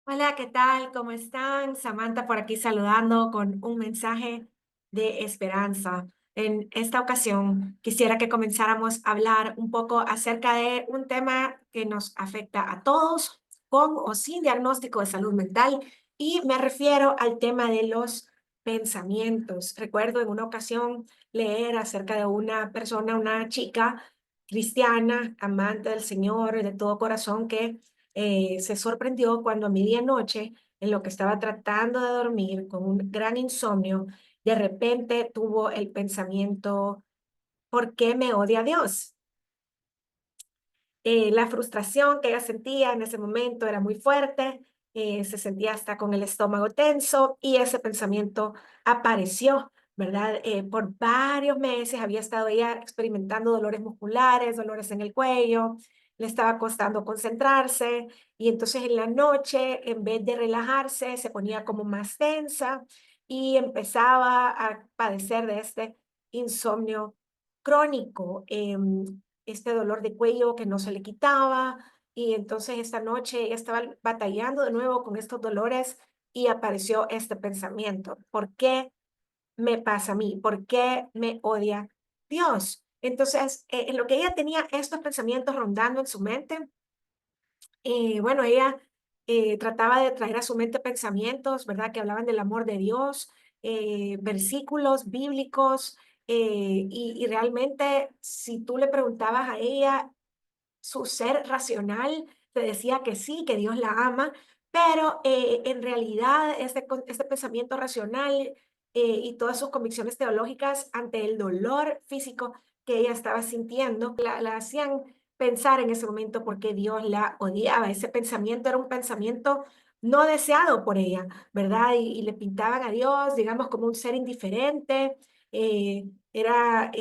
Hola, ¿qué tal? ¿Cómo están? Samantha por aquí saludando con un mensaje de esperanza. En esta ocasión quisiera que comenzáramos a hablar un poco acerca de un tema que nos afecta a todos, con o sin diagnóstico de salud mental, y me refiero al tema de los pensamientos. Recuerdo en una ocasión leer acerca de una persona, una chica cristiana, amante del Señor de todo corazón, que se sorprendió cuando a medianoche, en lo que estaba tratando de dormir con un gran insomnio, de repente tuvo el pensamiento: ¿por qué me odia Dios? La frustración que ella sentía en ese momento era muy fuerte, se sentía hasta con el estómago tenso y ese pensamiento apareció, ¿verdad? Por varios meses había estado ella experimentando dolores musculares, dolores en el cuello, le estaba costando concentrarse y entonces en la noche, en vez de relajarse, se ponía como más tensa y empezaba a padecer de este insomnio crónico. Este dolor de cuello que no se le quitaba, y entonces esta noche ella estaba batallando de nuevo con estos dolores y apareció este pensamiento: ¿por qué me pasa a mí? ¿Por qué me odia Dios? Entonces, en lo que ella tenía estos pensamientos rondando en su mente, bueno, ella trataba de traer a su mente pensamientos, ¿verdad? Que hablaban del amor de Dios, versículos bíblicos, y realmente si tú le preguntabas a ella, su ser racional te decía que sí, que Dios la ama, pero en realidad este pensamiento racional, y todas sus convicciones teológicas ante el dolor físico que ella estaba sintiendo, la hacían pensar en ese momento por qué Dios la odiaba. Ese pensamiento era un pensamiento no deseado por ella, ¿verdad? Y le pintaban a Dios, digamos, como un ser indiferente. Era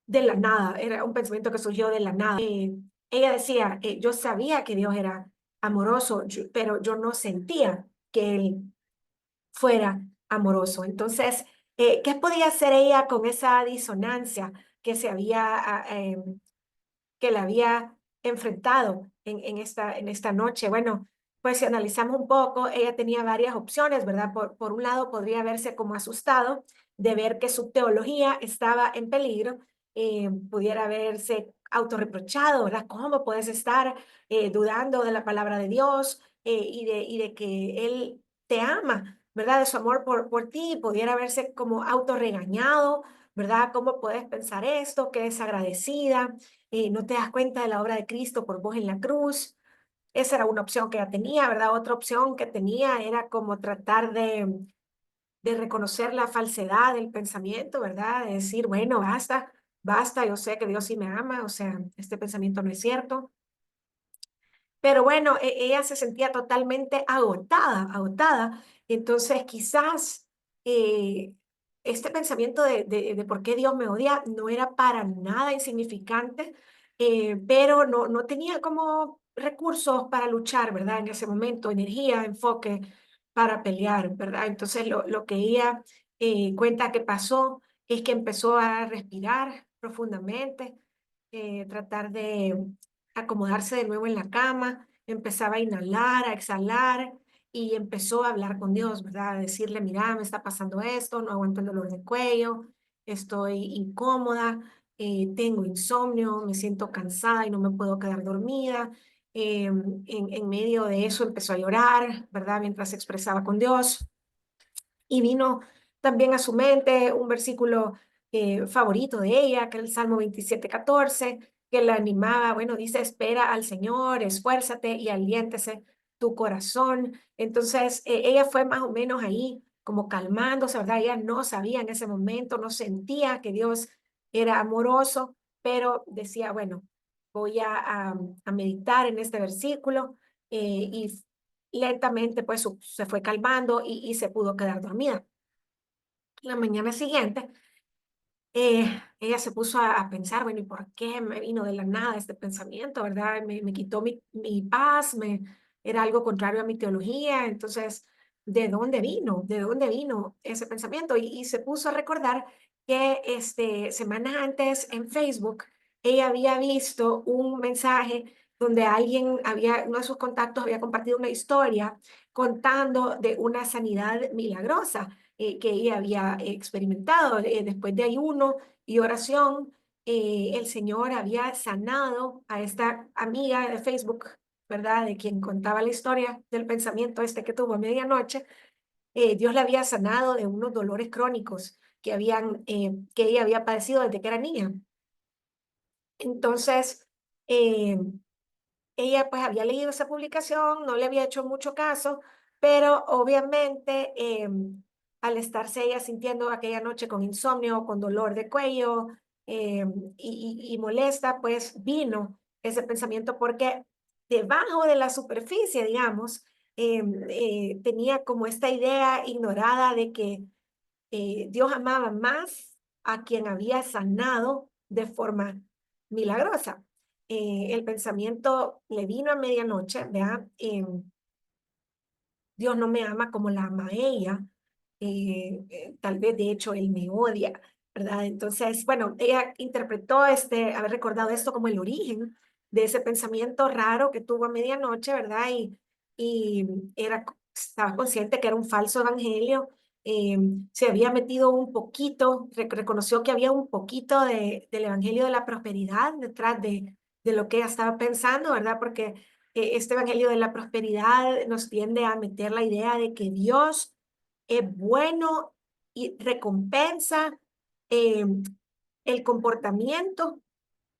de la nada, era un pensamiento que surgió de la nada. Ella decía: yo sabía que Dios era amoroso, pero yo no sentía que Él fuera amoroso. Entonces, ¿qué podía hacer ella con esa disonancia que que la había enfrentado en esta noche? Bueno, pues si analizamos un poco, ella tenía varias opciones, ¿verdad? Por un lado, podría verse como asustado de ver que su teología estaba en peligro, pudiera verse autorreprochado, ¿verdad? ¿Cómo puedes estar dudando de la palabra de Dios, y de que Él te ama, ¿verdad? De su amor por ti, pudiera verse como autorregañado, ¿verdad? ¿Cómo puedes pensar esto? Qué desagradecida, no te das cuenta de la obra de Cristo por vos en la cruz. Esa era una opción que ella tenía, ¿verdad? Otra opción que tenía era como tratar de reconocer la falsedad del pensamiento, ¿verdad? De decir: bueno, basta, basta, yo sé que Dios sí me ama, o sea, este pensamiento no es cierto. Pero bueno, ella se sentía totalmente agotada, agotada. Entonces, quizás eh, este pensamiento de por qué Dios me odia no era para nada insignificante, pero no tenía como recursos para luchar, ¿verdad? En ese momento, energía, enfoque para pelear, ¿verdad? Entonces, lo que ella cuenta que pasó es que empezó a respirar profundamente, tratar de acomodarse de nuevo en la cama, empezaba a inhalar, a exhalar y empezó a hablar con Dios, ¿verdad? A decirle: mira, me está pasando esto, no aguanto el dolor de cuello, estoy incómoda, tengo insomnio, me siento cansada y no me puedo quedar dormida. En medio de eso empezó a llorar, ¿verdad? Mientras se expresaba con Dios. Y vino también a su mente un versículo favorito de ella, que era el Salmo 27:14, que la animaba. Bueno, dice: espera al Señor, esfuérzate y aliéntese tu corazón. Entonces, ella fue más o menos ahí como calmándose, ¿verdad? Ella no sabía en ese momento, no sentía que Dios era amoroso, pero decía: bueno, voy a meditar en este versículo, y lentamente pues se fue calmando y se pudo quedar dormida. La mañana siguiente, ella se puso a pensar: bueno, ¿y por qué me vino de la nada este pensamiento, verdad? Me quitó mi paz, era algo contrario a mi teología. Entonces, ¿de dónde vino? ¿De dónde vino ese pensamiento? Y se puso a recordar que semanas antes en Facebook ella había visto un mensaje donde uno de sus contactos había compartido una historia contando de una sanidad milagrosa que ella había experimentado. Después de ayuno y oración, el Señor había sanado a esta amiga de Facebook, ¿verdad? De quien contaba la historia del pensamiento este que tuvo a medianoche. Dios la había sanado de unos dolores crónicos que ella había padecido desde que era niña. Entonces, eh, ella pues había leído esa publicación, no le había hecho mucho caso, pero obviamente al estarse ella sintiendo aquella noche con insomnio, con dolor de cuello y molesta, pues vino ese pensamiento porque debajo de la superficie, digamos, tenía como esta idea ignorada de que Dios amaba más a quien había sanado de forma milagrosa. El pensamiento le vino a medianoche, ¿verdad? Dios no me ama como la ama ella, tal vez de hecho él me odia, ¿verdad? Entonces, bueno, ella interpretó haber recordado esto como el origen de ese pensamiento raro que tuvo a medianoche, ¿verdad? Y estaba consciente que era un falso evangelio, eh, se había metido un poquito, reconoció que había un poquito del evangelio de la prosperidad detrás de lo que ella estaba pensando, ¿verdad? Porque este evangelio de la prosperidad nos tiende a meter la idea de que Dios es bueno y recompensa eh, el comportamiento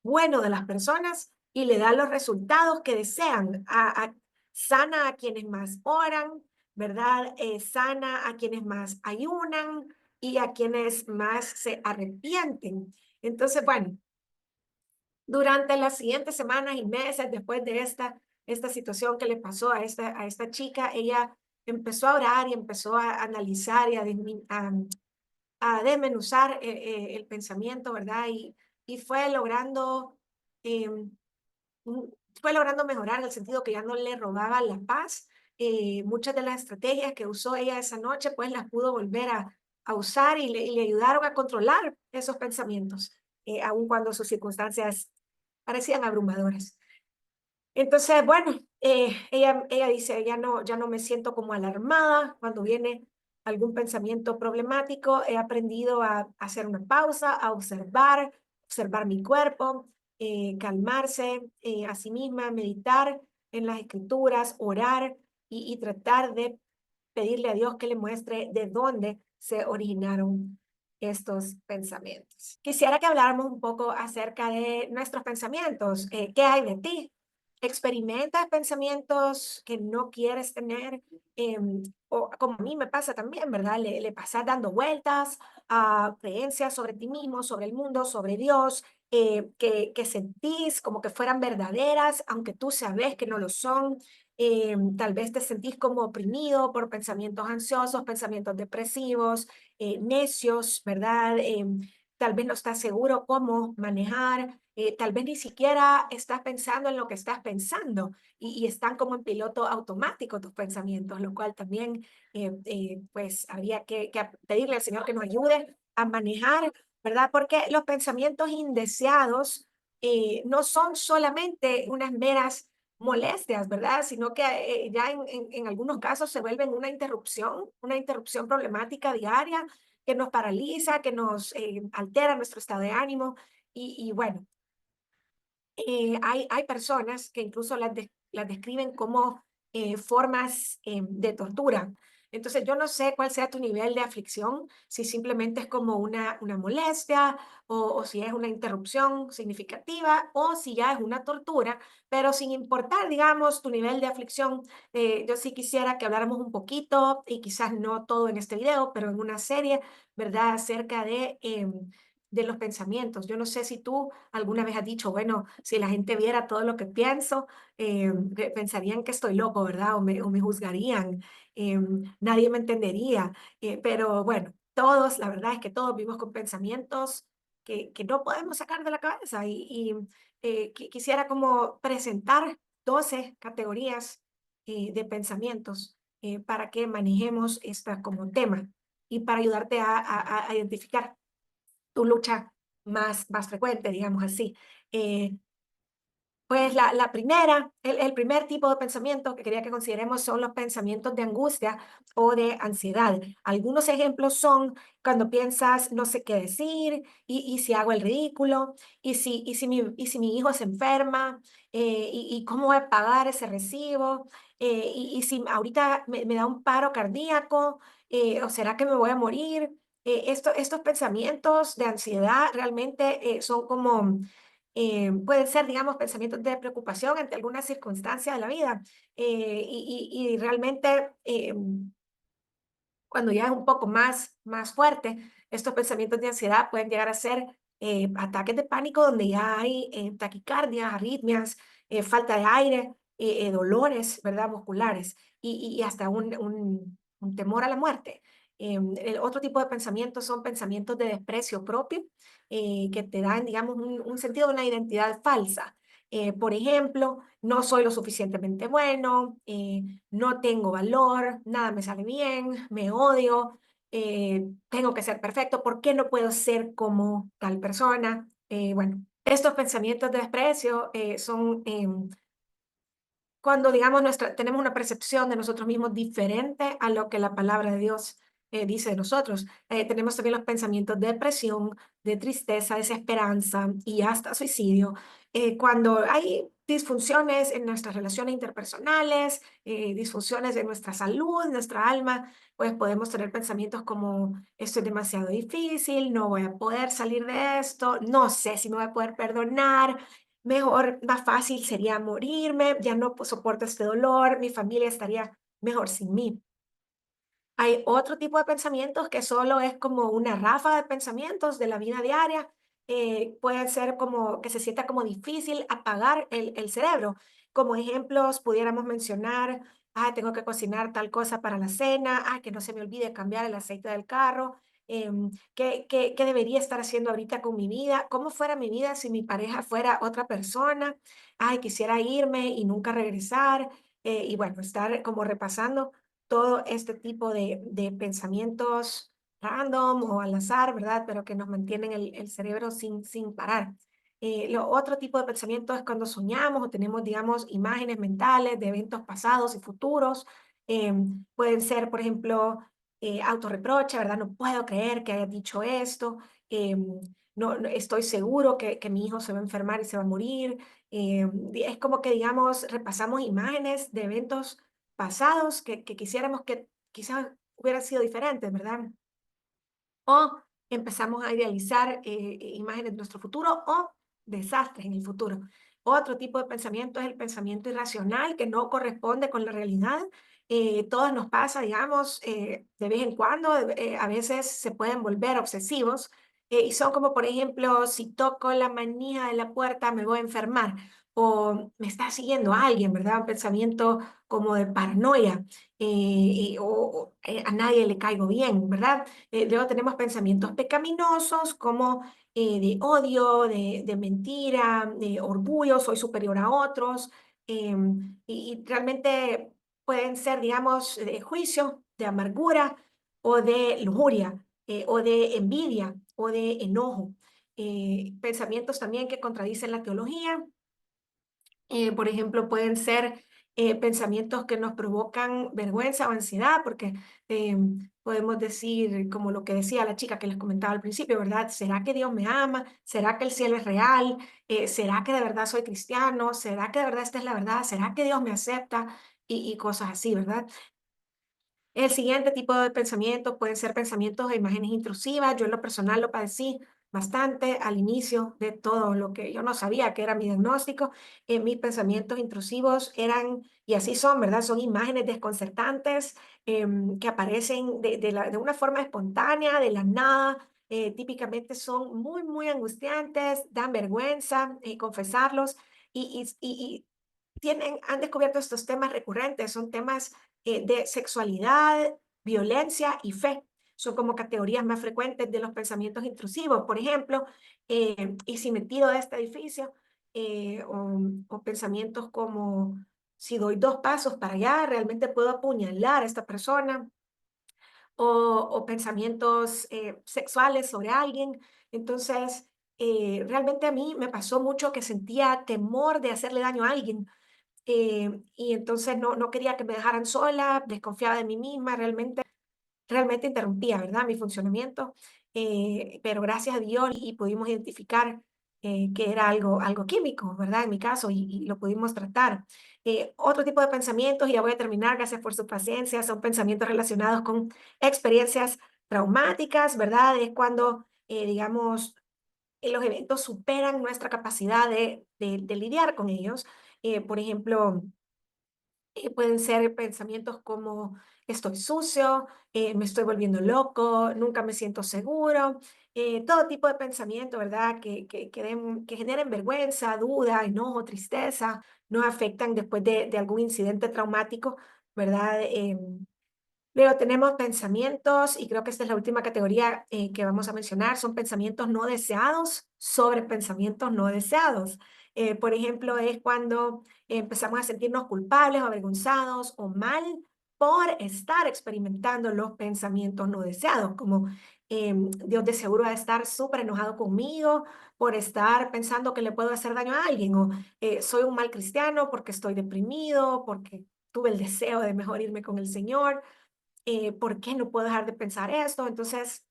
bueno de las personas y le da los resultados que desean. Sana a quienes más oran, ¿verdad? Sana a quienes más ayunan y a quienes más se arrepienten. Entonces, bueno, durante las siguientes semanas y meses después de esta situación que le pasó a esta chica, ella empezó a orar y empezó a analizar y a desmenuzar el pensamiento, ¿verdad? Y eh, fue logrando mejorar en el sentido que ya no le robaba la paz. Muchas de las estrategias que usó ella esa noche, pues las pudo volver a usar y le ayudaron a controlar esos pensamientos, aun cuando sus circunstancias parecían abrumadoras. Entonces, bueno, ella dice, ya no me siento como alarmada cuando viene algún pensamiento problemático. He aprendido a hacer una pausa, a observar mi cuerpo, calmarse a sí misma, meditar en las escrituras, orar y tratar de pedirle a Dios que le muestre de dónde se originaron estos pensamientos. Quisiera que habláramos un poco acerca de nuestros pensamientos. ¿Qué hay de ti? ¿Experimentas pensamientos que no quieres tener? O como a mí me pasa también, ¿verdad? Le pasas dando vueltas a creencias sobre ti mismo, sobre el mundo, sobre Dios, que sentís como que fueran verdaderas, aunque tú sabes que no lo son. Tal vez te sentís como oprimido por pensamientos ansiosos, pensamientos depresivos, necios, ¿verdad? Tal vez no estás seguro cómo manejar, tal vez ni siquiera estás pensando en lo que estás pensando y están como en piloto automático tus pensamientos, lo cual también pues habría que pedirle al Señor que nos ayude a manejar, ¿verdad? Porque los pensamientos indeseados no son solamente unas meras molestias, ¿verdad? Sino que ya en algunos casos se vuelven una interrupción problemática diaria que nos paraliza, que nos altera nuestro estado de ánimo. Y bueno, hay personas que incluso las describen como formas de tortura. Entonces, yo no sé cuál sea tu nivel de aflicción, si simplemente es como una molestia o si es una interrupción significativa o si ya es una tortura, pero sin importar, digamos, tu nivel de aflicción, yo sí quisiera que habláramos un poquito y quizás no todo en este video, pero en una serie, ¿verdad? Acerca de los pensamientos. Yo no sé si tú alguna vez has dicho, bueno, si la gente viera todo lo que pienso, pensarían que estoy loco, ¿verdad? O me juzgarían, nadie me entendería. Pero bueno, todos, la verdad es que todos vivimos con pensamientos que no podemos sacar de la cabeza y quisiera como presentar 12 categorías de pensamientos para que manejemos esta como tema y para ayudarte a identificar tu lucha más frecuente, digamos así. Eh, Pues la primera, el primer tipo de pensamiento que quería que consideremos son los pensamientos de angustia o de ansiedad. Algunos ejemplos son cuando piensas no sé qué decir, y si hago el ridículo, y si mi hijo se enferma, y cómo voy a pagar ese recibo, y si ahorita me da un paro cardíaco, o será que me voy a morir. Estos pensamientos de ansiedad realmente son como pueden ser, digamos, pensamientos de preocupación ante alguna circunstancia de la vida. Y realmente, cuando ya es un poco más fuerte, estos pensamientos de ansiedad pueden llegar a ser ataques de pánico donde ya hay taquicardias, arritmias, falta de aire, dolores, ¿verdad? Musculares y hasta un temor a la muerte. El otro tipo de pensamientos son pensamientos de desprecio propio, que te dan, digamos, un sentido de una identidad falsa. Por ejemplo, no soy lo suficientemente bueno, no tengo valor, nada me sale bien, me odio, tengo que ser perfecto, ¿por qué no puedo ser como tal persona? Bueno, estos pensamientos de desprecio son cuando, digamos, tenemos una percepción de nosotros mismos diferente a lo que la palabra de Dios dice de nosotros. Tenemos también los pensamientos de depresión, de tristeza, desesperanza y hasta suicidio. Cuando hay disfunciones en nuestras relaciones interpersonales, disfunciones en nuestra salud, nuestra alma, pues podemos tener pensamientos como esto es demasiado difícil, no voy a poder salir de esto, no sé si me voy a poder perdonar, mejor, más fácil sería morirme, ya no soporto este dolor, mi familia estaría mejor sin mí. Hay otro tipo de pensamientos que solo es como una ráfaga de pensamientos de la vida diaria. Puede ser como que se sienta como difícil apagar el cerebro. Como ejemplos, pudiéramos mencionar, tengo que cocinar tal cosa para la cena, que no se me olvide cambiar el aceite del carro, qué debería estar haciendo ahorita con mi vida, cómo fuera mi vida si mi pareja fuera otra persona, quisiera irme y nunca regresar, y bueno, estar como repasando todo este tipo de pensamientos random o al azar, ¿verdad? Pero que nos mantienen el cerebro sin parar. Lo otro tipo de pensamiento es cuando soñamos o tenemos, digamos, imágenes mentales de eventos pasados y futuros. Pueden ser, por ejemplo, autorreproche, ¿verdad? No puedo creer que haya dicho esto. No estoy seguro que mi hijo se va a enfermar y se va a morir. Es como que, digamos, repasamos imágenes de eventos pasados que quisiéramos que quizás hubieran sido diferentes, ¿verdad? O empezamos a idealizar imágenes de nuestro futuro o desastres en el futuro. Otro tipo de pensamiento es el pensamiento irracional que no corresponde con la realidad. Todo nos pasa, digamos, de vez en cuando, a veces se pueden volver obsesivos y son como, por ejemplo, si toco la manija de la puerta me voy a enfermar o me está siguiendo alguien, ¿verdad? Un pensamiento como de paranoia a nadie le caigo bien, ¿verdad? Luego tenemos pensamientos pecaminosos como de odio, de mentira, de orgullo, soy superior a otros, y realmente pueden ser, digamos, de juicio, de amargura o de lujuria, o de envidia o de enojo. Pensamientos también que contradicen la teología, por ejemplo, pueden ser pensamientos que nos provocan vergüenza o ansiedad, porque podemos decir, como lo que decía la chica que les comentaba al principio, ¿verdad? ¿Será que Dios me ama? ¿Será que el cielo es real? ¿Será que de verdad soy cristiano? ¿Será que de verdad esta es la verdad? ¿Será que Dios me acepta? Y cosas así, ¿verdad? El siguiente tipo de pensamientos pueden ser pensamientos e imágenes intrusivas. Yo en lo personal lo padecí bastante al inicio de todo lo que yo no sabía que era mi diagnóstico. Mis pensamientos intrusivos eran, y así son, ¿verdad? Son imágenes desconcertantes que aparecen de una forma espontánea, de la nada. Típicamente son muy angustiantes, dan vergüenza confesarlos y han descubierto estos temas recurrentes, son temas de sexualidad, violencia y fe. Son como categorías más frecuentes de los pensamientos intrusivos. Por ejemplo, ¿y si me tiro de este edificio? O pensamientos como, si doy 2 pasos para allá, realmente puedo apuñalar a esta persona o pensamientos sexuales sobre alguien. Entonces, realmente a mí me pasó mucho que sentía temor de hacerle daño a alguien. Y entonces no quería que me dejaran sola, desconfiaba de mí misma, realmente interrumpía, ¿verdad? Mi funcionamiento, pero gracias a Dios y pudimos identificar que era algo químico, ¿verdad? En mi caso, y lo pudimos tratar. Otro tipo de pensamientos, y ya voy a terminar, gracias por su paciencia, son pensamientos relacionados con experiencias traumáticas, ¿verdad? Es cuando, digamos, los eventos superan nuestra capacidad de lidiar con ellos. Por ejemplo, pueden ser pensamientos como estoy sucio, me estoy volviendo loco, nunca me siento seguro, todo tipo de pensamiento, ¿verdad? Que generen vergüenza, duda, enojo, tristeza, nos afectan después de algún incidente traumático, ¿verdad? Luego tenemos pensamientos, y creo que esta es la última categoría que vamos a mencionar, son pensamientos no deseados sobre pensamientos no deseados. Por ejemplo, es cuando empezamos a sentirnos culpables o avergonzados o mal por estar experimentando los pensamientos no deseados, como Dios de seguro va a estar súper enojado conmigo por estar pensando que le puedo hacer daño a alguien, o soy un mal cristiano porque estoy deprimido, porque tuve el deseo de mejor irme con el Señor. ¿Por qué no puedo dejar de pensar esto? Entonces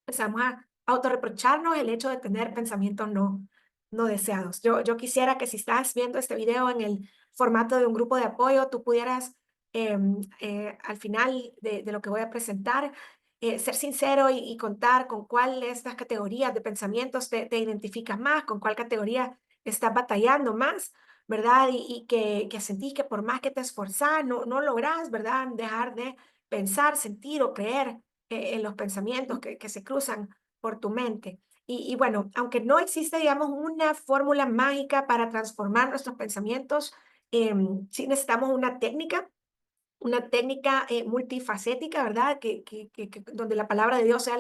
empezamos a autorreprocharnos el hecho de tener pensamientos no deseados. Yo quisiera que si estás viendo este video en el formato de un grupo de apoyo, tú pudieras al final de lo que voy a presentar, ser sincero y contar con cuál de estas categorías de pensamientos te identificas más, con cuál categoría estás batallando más, ¿verdad? Y que sentís que por más que te esforzás, no lográs, ¿verdad? Dejar de pensar, sentir o creer en los pensamientos que se cruzan por tu mente. Y bueno, aunque no existe, digamos, una fórmula mágica para transformar nuestros pensamientos, sí necesitamos una técnica multifacética, ¿verdad? Donde la palabra de Dios sea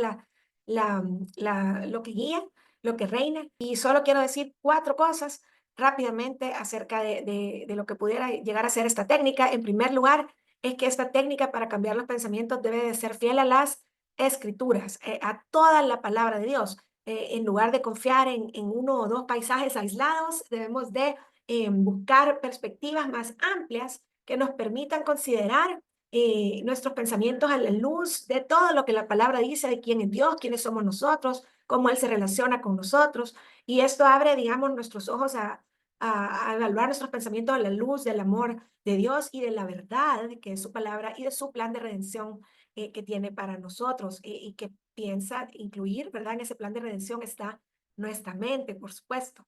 lo que guía, lo que reina. Y solo quiero decir 4 cosas rápidamente acerca de lo que pudiera llegar a ser esta técnica. En primer lugar, es que esta técnica para cambiar los pensamientos debe de ser fiel a las escrituras, a toda la palabra de Dios. En lugar de confiar en uno o dos paisajes aislados, debemos de buscar perspectivas más amplias que nos permitan considerar nuestros pensamientos a la luz de todo lo que la palabra dice de quién es Dios, quiénes somos nosotros, cómo Él se relaciona con nosotros. Y esto abre, digamos, nuestros ojos a evaluar nuestros pensamientos a la luz del amor de Dios y de la verdad que es su palabra y de su plan de redención que tiene para nosotros y que piensa incluir, ¿verdad? En ese plan de redención está nuestra mente, por supuesto.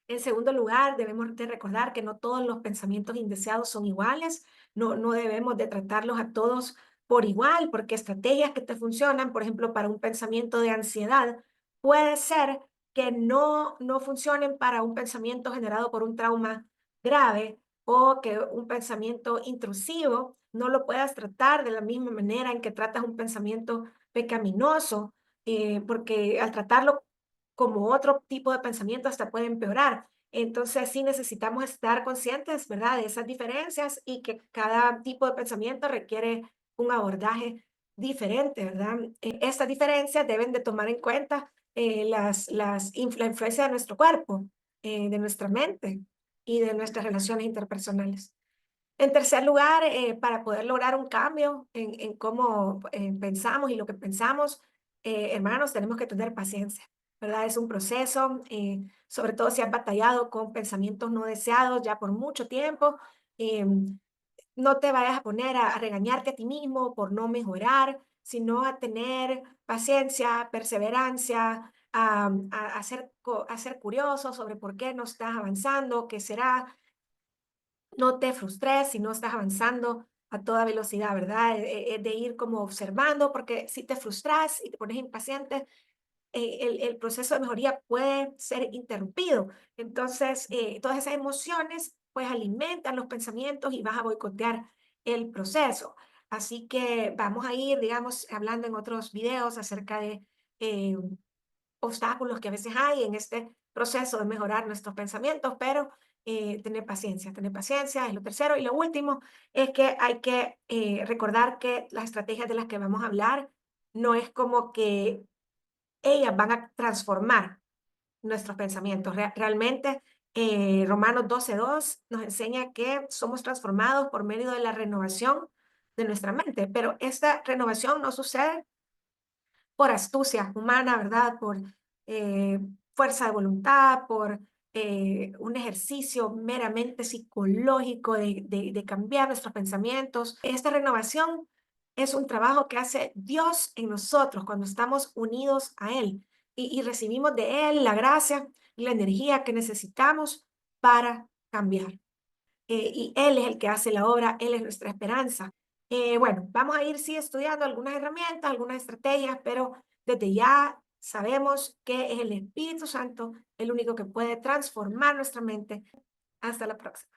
En segundo lugar, debemos de recordar que no todos los pensamientos indeseados son iguales, no debemos de tratarlos a todos por igual, porque estrategias que te funcionan, por ejemplo, para un pensamiento de ansiedad, puede ser que no funcionen para un pensamiento generado por un trauma grave o que un pensamiento intrusivo no lo puedas tratar de la misma manera en que tratas un pensamiento pecaminoso, porque al tratarlo como otro tipo de pensamiento hasta puede empeorar. Entonces sí necesitamos estar conscientes, ¿verdad? De esas diferencias y que cada tipo de pensamiento requiere un abordaje diferente, ¿verdad? Estas diferencias deben de tomar en cuenta la influencia de nuestro cuerpo, de nuestra mente y de nuestras relaciones interpersonales. En tercer lugar, para poder lograr un cambio en cómo pensamos y lo que pensamos, hermanos, tenemos que tener paciencia, ¿verdad? Es un proceso, sobre todo si has batallado con pensamientos no deseados ya por mucho tiempo. No te vayas a poner a regañarte a ti mismo por no mejorar, sino a tener paciencia, perseverancia, a ser curioso sobre por qué no estás avanzando, qué será. No te frustres si no estás avanzando a toda velocidad, ¿verdad? De ir como observando, porque si te frustras y te pones impaciente, el proceso de mejoría puede ser interrumpido. Entonces, todas esas emociones pues alimentan los pensamientos y vas a boicotear el proceso. Así que vamos a ir, digamos, hablando en otros videos acerca de eh, obstáculos que a veces hay en este proceso de mejorar nuestros pensamientos, pero tener paciencia es lo tercero. Y lo último es que hay que recordar que las estrategias de las que vamos a hablar no es como que ellas van a transformar nuestros pensamientos. Realmente, Romanos 12:2 nos enseña que somos transformados por medio de la renovación de nuestra mente, pero esta renovación no sucede por astucia humana, ¿verdad? Por eh, fuerza de voluntad, por un ejercicio meramente psicológico de cambiar nuestros pensamientos. Esta renovación es un trabajo que hace Dios en nosotros cuando estamos unidos a Él y recibimos de Él la gracia y la energía que necesitamos para cambiar. Y Él es el que hace la obra, Él es nuestra esperanza. Bueno, vamos a ir sí estudiando algunas herramientas, algunas estrategias, pero desde ya sabemos que es el Espíritu Santo el único que puede transformar nuestra mente. Hasta la próxima.